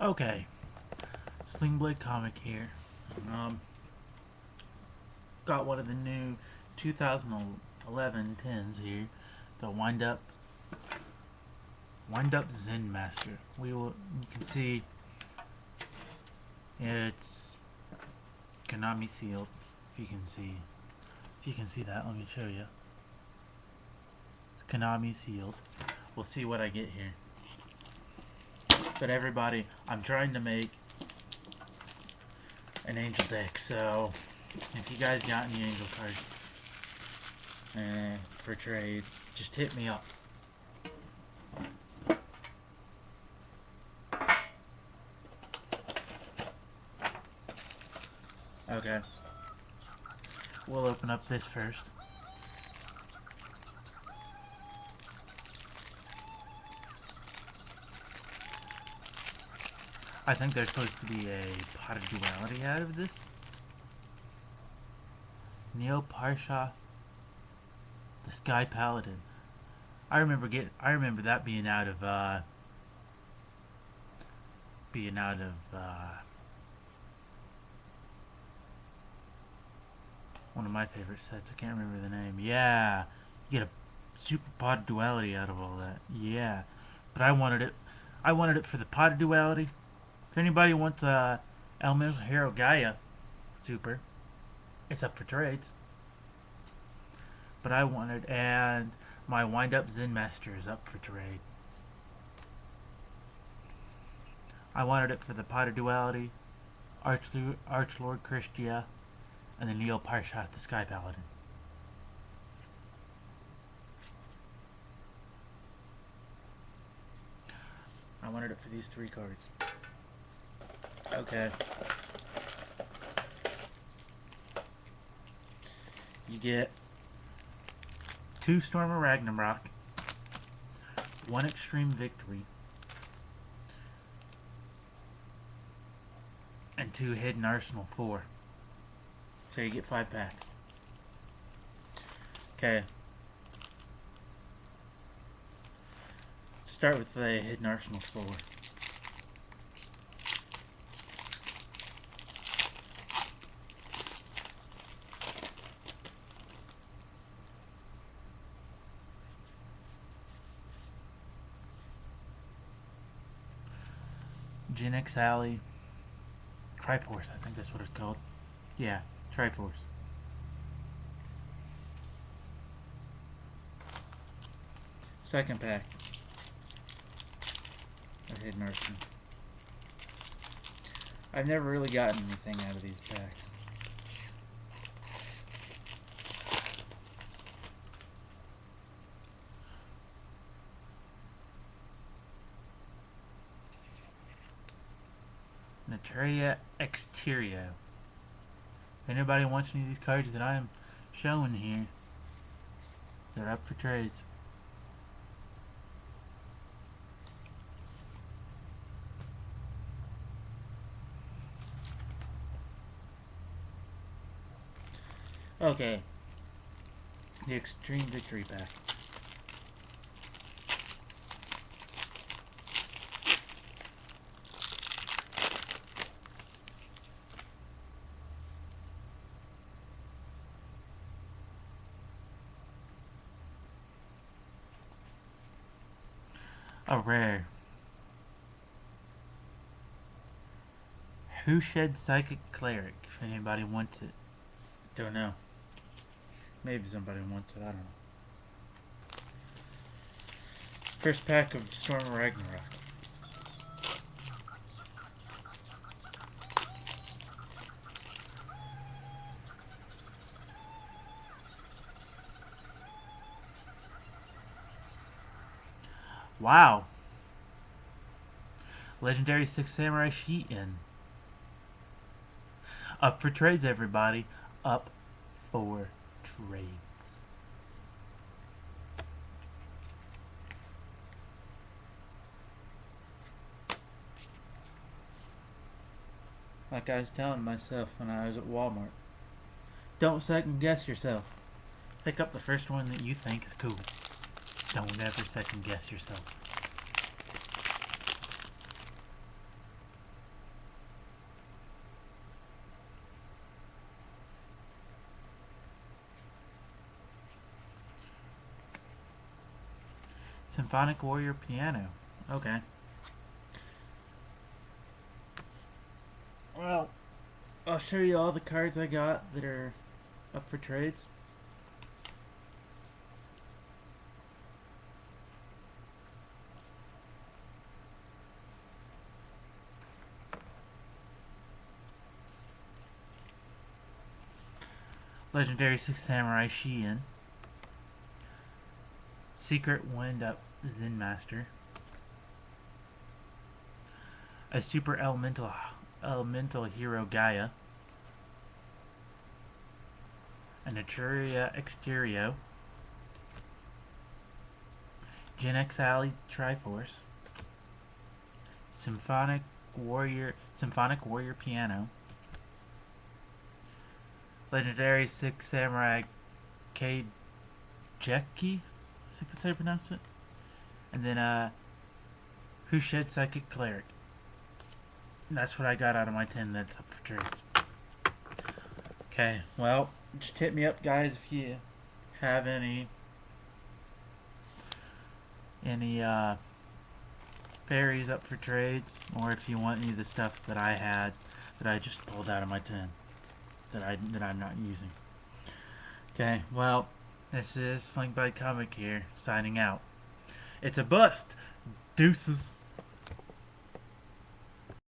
Okay, slingbladecomic here. Um, got one of the new 2011 10s here. The wind up zenmaster. You can see it's Konami sealed. If you can see that, let me show you. It's Konami sealed. We'll see what I get here. But everybody, I'm trying to make an angel deck, so if you guys got any angel cards for trade, just hit me up. Okay, we'll open up this first. I think there's supposed to be a pot of duality out of this. Neo Parsha, the Sky Paladin. I remember that being out of one of my favorite sets. I can't remember the name. Yeah, you get a super pot of duality out of all that. Yeah, but I wanted it for the pot of duality. If anybody wants Elemental Hero Gaia super, it's up for trades. But I wanted, and my wind up Zenmaster is up for trade. I wanted it for the pot of duality, Archlord Christia, and the Neo Parshat, the Sky Paladin. I wanted it for these 3 cards. Okay. You get 2 Storm of Ragnarok, 1 Extreme Victory, and 2 Hidden Arsenal 4. So you get 5 packs. Okay. Start with the Hidden Arsenal 4. Gen X Alley. Triforce, I think that's what it's called. Yeah, Triforce. Second pack of Hidden Arsenal. I've never really gotten anything out of these packs. Natria Exterio. If anybody wants any of these cards that I'm showing here, they're up for trades. Okay. The Extreme Victory pack. A rare. Who Shed Psychic Cleric, if anybody wants it. Don't know. Maybe somebody wants it, I don't know. First pack of Storm of Ragnarok. Wow. Legendary 6 Samurai Sheet-In. Up for trades, everybody. Up for trades. Like I was telling myself when I was at Walmart. Don't second guess yourself. Pick up the first one that you think is cool. Don't ever second guess yourself. Symphonic Warrior Piano. Okay. Well, I'll show you all the cards I got that are up for trades. Legendary Six Samurai Shien. Secret Wind Up Zenmaster. A Super Elemental Hero Gaia. A Naturia Exterio. Gen X Alley Triforce. Symphonic Warrior Piano. Legendary Six Samurai Kajeki, I think that's how you pronounce it. And then Who Shed Psychic Cleric. And that's what I got out of my 10 that's up for trades. Okay, well, just hit me up, guys, if you have any fairies up for trades, or if you want any of the stuff that I had that I just pulled out of my 10 that I'm not using. Okay, well, this is slingbladecomic here, signing out. It's a bust. Deuces.